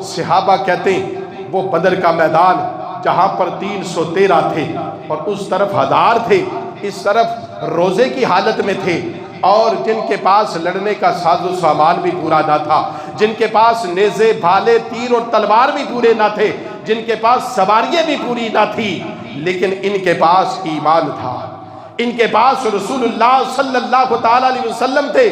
صحابہ کہتے ہیں وہ بدر کا میدان جہاں پر 313 تھے اور اس طرف 1000 تھے، اس طرف روزے کی حالت میں تھے، اور جن کے پاس لڑنے کا ساز و سامان بھی پورا نہ تھا، جن کے پاس نیزے بھالے تیر اور تلوار بھی پورے نہ تھے، جن کے پاس سواریاں بھی پوری نہ تھی، لیکن ان کے پاس ایمان تھا، ان کے پاس رسول اللہ صلی اللہ تعالیٰ علیہ وسلم تھے۔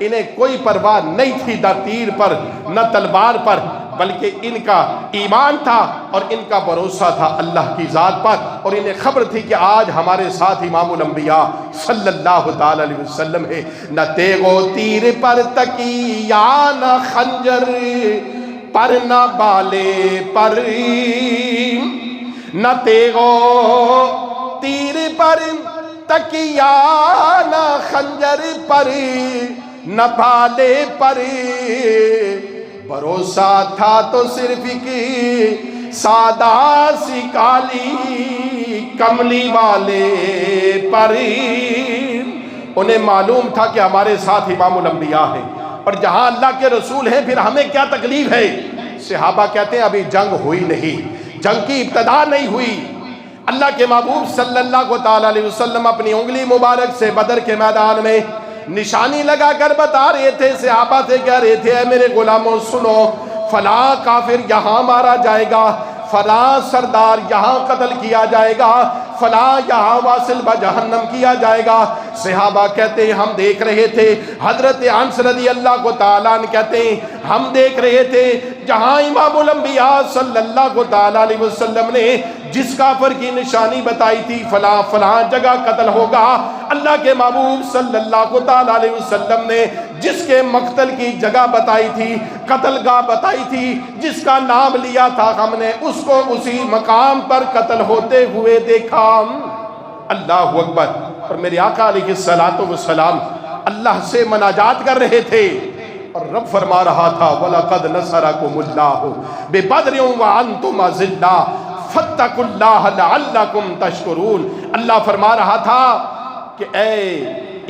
انہیں کوئی پرواہ نہیں تھی نہ تیر پر نہ تلوار پر، بلکہ ان کا ایمان تھا اور ان کا بھروسہ تھا اللہ کی ذات پر، اور انہیں خبر تھی کہ آج ہمارے ساتھ امام الانبیاء صلی اللہ تعالیٰ علیہ وسلم ہے۔ نہ تیغ و تیر پر تکیہ نہ خنجر پر نہ بالے پر، نہ تیغ و تیر پر تکیہ نہ خنجر پر نہ بالے پر، بھروسہ تھا تو صرف ایک سادہ سی کالی کملی والے پر۔ انہیں معلوم تھا کہ ہمارے ساتھ امام الانبیاء ہیں، اور جہاں اللہ کے رسول ہیں پھر ہمیں کیا تکلیف ہے۔ صحابہ کہتے ہیں ابھی جنگ ہوئی نہیں، جنگ کی ابتدا نہیں ہوئی۔ اللہ کے محبوب صلی اللہ تعالیٰ علیہ وسلم اپنی انگلی مبارک سے بدر کے میدان میں نشانی لگا کر بتا رہے تھے، صحابہ سے کہہ رہے تھے اے میرے غلاموں سنو، فلاں کافر یہاں مارا جائے گا، فلاں سردار یہاں قتل کیا جائے گا، فلاں یہاں واصل بجہنم کیا جائے گا۔ صحابہ کہتے ہیں ہم دیکھ رہے تھے، حضرت انس رضی اللہ کو تعالیٰ عنہ کہتے ہیں ہم دیکھ رہے تھے جہاں امام الانبیاء صلی اللہ تعالیٰ علیہ وسلم نے جس کافر کی نشانی بتائی تھی فلاں فلاں جگہ قتل ہوگا، اللہ کے محبوب صلی اللہ تعالیٰ علیہ وسلم نے جس کے مقتل کی جگہ بتائی تھی، قتل گاہ بتائی تھی، جس کا نام لیا تھا، ہم نے اس کو اسی مقام پر قتل ہوتے ہوئے دیکھا۔ اللہ اکبر۔ اور میرے آقا علیہ الصلوۃ والسلام اللہ سے مناجات کر رہے تھے، اور رب فرما رہا تھا وَلَقَدْ نَصَرَكُمُ اللَّهُ بِبَدْرٍ وَأَنْتُمْ أَذِلَّةٌ فَاتَّقُوا اللَّهَ لَعَلَّكُمْ تَشْكُرُونَ۔ اللہ فرما رہا تھا کہ اے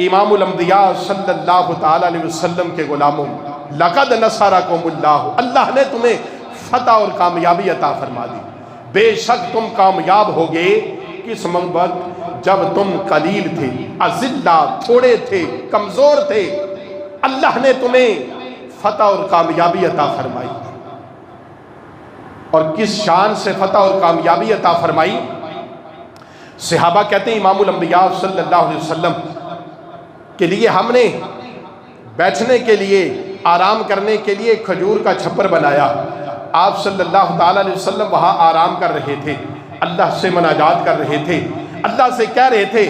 امام الانبیاء صلی اللہ تعالیٰ علیہ وسلم کے غلاموں، لَقَدْ نَصَرَكُمُ اللَّهُ، اللہ نے تمہیں فتح اور کامیابی عطا فرما دی، بے شک تم کامیاب ہوگے کس وقت؟ جب تم قلیل تھے، اذلہ تھوڑے تھے، کمزور تھے، اللہ نے تمہیں فتح اور کامیابی عطا فرمائی۔ اور کس شان سے فتح اور کامیابی عطا فرمائی؟ صحابہ کہتے ہیں امام الانبیاء صلی اللہ علیہ وسلم کے لیے ہم نے بیٹھنے کے لیے، آرام کرنے کے لیے کھجور کا چھپر بنایا۔ آپ صلی اللہ تعالیٰ علیہ وسلم وہاں آرام کر رہے تھے، اللہ سے مناجات کر رہے تھے، اللہ سے کہہ رہے تھے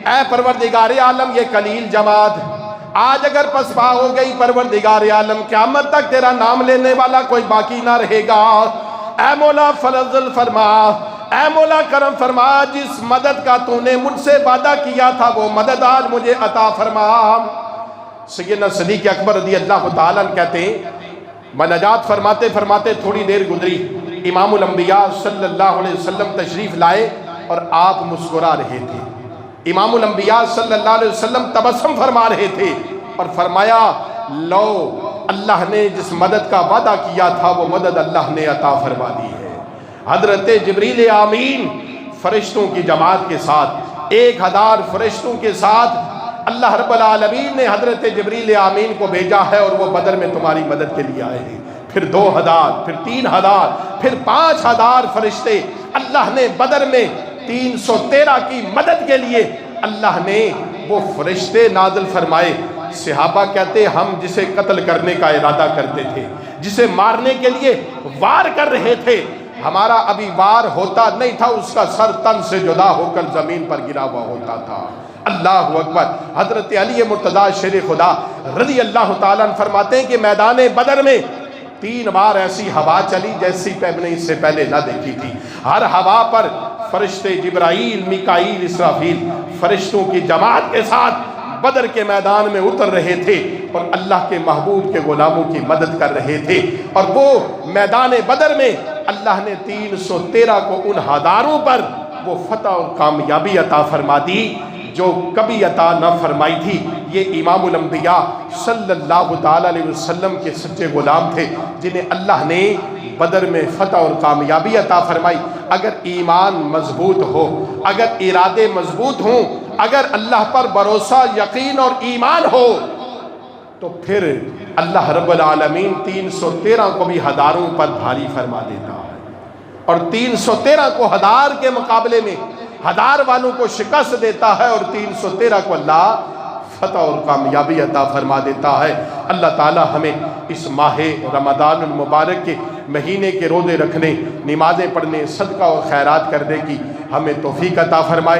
اے پروردگار عالم یہ قلیل جماعت آج اگر پسپا ہو گئی، پروردگار عالم قیامت تک تیرا نام لینے والا کوئی باقی نہ رہے گا۔ اے مولا فضل فرما، اے مولا کرم فرما، جس مدد کا تو نے مجھ سے وعدہ کیا تھا وہ مدد آج مجھے عطا فرما۔ سیدنا صدیق اکبر رضی اللہ تعالیٰ عنہ کہتے ہیں مناجات فرماتے فرماتے تھوڑی دیر گزری، امام الانبیاء صلی اللہ علیہ وسلم تشریف لائے اور آپ مسکرا رہے تھے۔ امام الانبیاء صلی اللہ علیہ وسلم تبسم فرما رہے تھے اور فرمایا لو اللہ نے جس مدد کا وعدہ کیا تھا وہ مدد اللہ نے عطا فرما دی ہے۔ حضرت جبریل آمین فرشتوں کی جماعت کے ساتھ 1000 فرشتوں کے ساتھ اللہ رب العالمین نے حضرت جبریل آمین کو بھیجا ہے، اور وہ بدر میں تمہاری مدد کے لیے آئے ہیں۔ پھر 2000، پھر 3000، پھر 5000 فرشتے اللہ نے بدر میں 313 کی مدد کے لیے اللہ نے وہ فرشتے نازل فرمائے۔ صحابہ کہتے ہم جسے قتل کرنے کا ارادہ کرتے تھے، جسے مارنے کے لیے وار کر رہے تھے، ہمارا ابھی وار ہوتا نہیں تھا، اس کا سر تن سے جدا ہو کر زمین پر گرا ہوا ہوتا تھا۔ اللہ اکبر۔ حضرت علی مرتضیٰ شیر خدا رضی اللہ تعالیٰ عنہ فرماتے ہیں کہ میدان بدر میں 3 بار ایسی ہوا چلی جیسی میں نے اس سے پہلے نہ دیکھی تھی۔ ہر ہوا پر فرشتے جبرائیل، میکائیل، اسرافیل فرشتوں کی جماعت کے ساتھ بدر کے میدان میں اتر رہے تھے اور اللہ کے محبوب کے غلاموں کی مدد کر رہے تھے۔ اور وہ میدان بدر میں اللہ نے 313 کو ان ہزاروں پر وہ فتح اور کامیابی عطا فرما دی جو کبھی عطا نہ فرمائی تھی۔ یہ امام الانبیاء صلی اللہ تعالیٰ علیہ وسلم کے سچے غلام تھے جنہیں اللہ نے بدر میں فتح اور کامیابی عطا فرمائی۔ اگر ایمان مضبوط ہو، اگر ارادے مضبوط ہوں، اگر اللہ پر بھروسہ، یقین اور ایمان ہو، تو پھر اللہ رب العالمین 313 کو بھی ہزاروں پر بھاری فرما دیتا ہے، اور 313 کو 1000 کے مقابلے میں 1000 والوں کو شکست دیتا ہے، اور 313 کو اللہ فتح اور کامیابی عطا فرما دیتا ہے۔ اللہ تعالی ہمیں اس ماہ رمضان المبارک کے مہینے کے روزے رکھنے، نمازیں پڑھنے، صدقہ اور خیرات کرنے کی ہمیں توفیق عطا فرمائے۔